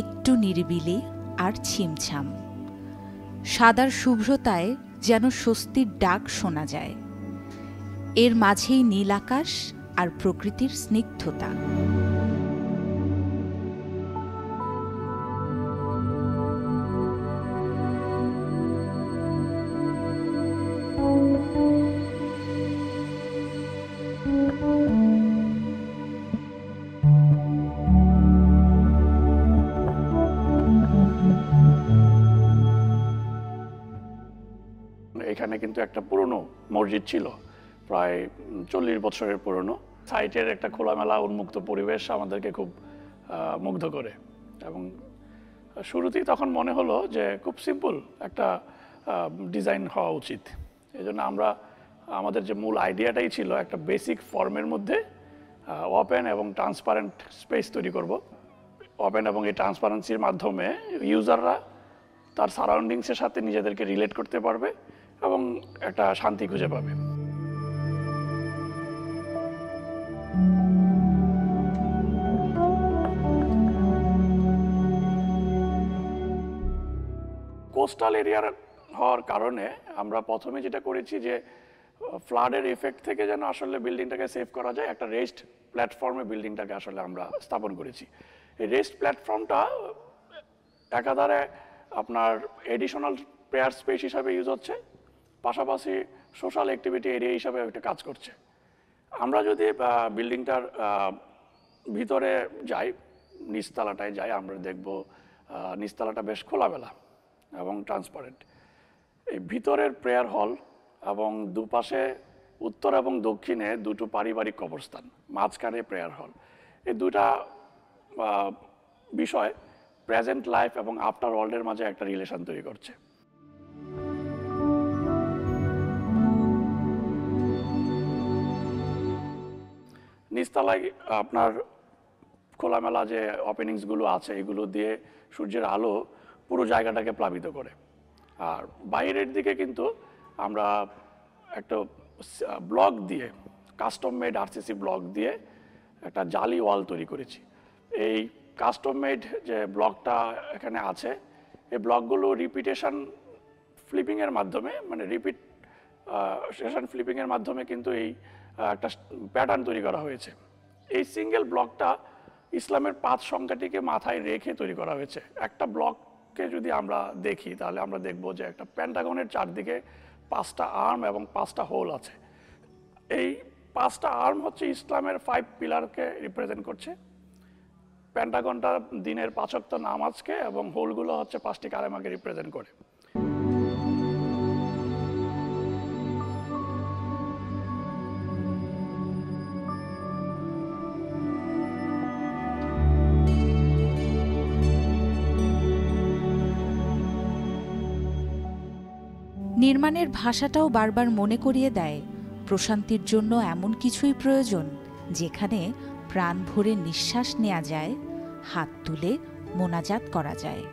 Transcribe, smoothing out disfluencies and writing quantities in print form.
একটু নিরিবিলি আর ছিমছাম, সাদার শুভ্রতায় যেন স্বস্তির ডাক শোনা যায়। এর মাঝেই নীল আকাশ আর প্রকৃতির স্নিগ্ধতা। এখানে কিন্তু একটা পুরনো মসজিদ ছিল, প্রায় 40 বছরের পুরনো। সাইটের একটা খোলামেলা উন্মুক্ত পরিবেশ আমাদেরকে খুব মুগ্ধ করে, এবং শুরুতেই তখন মনে হলো যে খুব সিম্পল একটা ডিজাইন হওয়া উচিত। এই জন্য আমরা আমাদের যে মূল আইডিয়াটাই ছিল একটা বেসিক ফর্মের মধ্যে ওপেন এবং ট্রান্সপারেন্ট স্পেস তৈরি করব। ওপেন এবং এই ট্রান্সপারেন্সির মাধ্যমে ইউজাররা তার সারাউন্ডিংসের সাথে নিজেদেরকে রিলেট করতে পারবে এবং একটা শান্তি খুঁজে পাবে। কোস্টাল এরিয়ার হওয়ার কারণে আমরা প্রথমে যেটা করেছি যে ফ্লাডের এফেক্ট থেকে যেন আসলে বিল্ডিংটাকে সেভ করা যায়, একটা রেস্ট প্ল্যাটফর্মে বিল্ডিংটাকে আসলে আমরা স্থাপন করেছি। এই রেস্ট প্ল্যাটফর্মটা একাধারে আপনার এডিশনাল প্রেয়ার স্পেস হিসাবে ইউজ হচ্ছে, পাশাপাশি সোশ্যাল অ্যাক্টিভিটি এরিয়া হিসাবে একটা কাজ করছে। আমরা যদি বিল্ডিংটার ভিতরে যাই, নিচতলাটায় যাই, আমরা দেখব নিচতলাটা বেশ খোলামেলা এবং ট্রান্সপারেন্ট। এই ভিতরের প্রেয়ার হল এবং দুপাশে উত্তর এবং দক্ষিণে দুটো পারিবারিক কবরস্থান, মাঝখানে প্রেয়ার হল। এই দুটা বিষয় প্রেজেন্ট লাইফ এবং আফটার ওয়ার্ল্ডের মাঝে একটা রিলেশন তৈরি করছে। নিচতলায় আপনার খোলামেলা যে ওপেনিংসগুলো আছে এগুলো দিয়ে সূর্যের আলো পুরো জায়গাটাকে প্লাবিত করে। আর বাইরের দিকে কিন্তু আমরা একটা ব্লক দিয়ে, কাস্টম মেড আরসিসি ব্লক দিয়ে একটা জালি ওয়াল তৈরি করেছি। এই কাস্টম মেড যে ব্লকটা এখানে আছে, এই ব্লকগুলো রিপিটেশন ফ্লিপিংয়ের মাধ্যমে, মানে রিপিটেশন ফ্লিপিংয়ের মাধ্যমে কিন্তু এই একটা প্যাটার্ন তৈরি করা হয়েছে। এই সিঙ্গেল ব্লকটা ইসলামের 5 সংখ্যাটিকে মাথায় রেখে তৈরি করা হয়েছে। একটা ব্লককে যদি আমরা দেখি তাহলে আমরা দেখব যে একটা পেন্টাগনের চারদিকে 5টা আর্ম এবং 5টা হোল আছে। এই 5টা আর্ম হচ্ছে ইসলামের 5 পিলারকে রিপ্রেজেন্ট করছে। পেন্টাগনটা দিনের 5 ওয়াক্ত নামাজকে এবং হোলগুলো হচ্ছে 5টি কালেমাকে রিপ্রেজেন্ট করে। নির্মাণের ভাষাটাও বারবার মনে করিয়ে দেয় প্রশান্তির জন্য এমন কিছুই প্রয়োজন যেখানে প্রাণ ভরে নিঃশ্বাস নেওয়া যায়, হাত তুলে মোনাজাত করা যায়।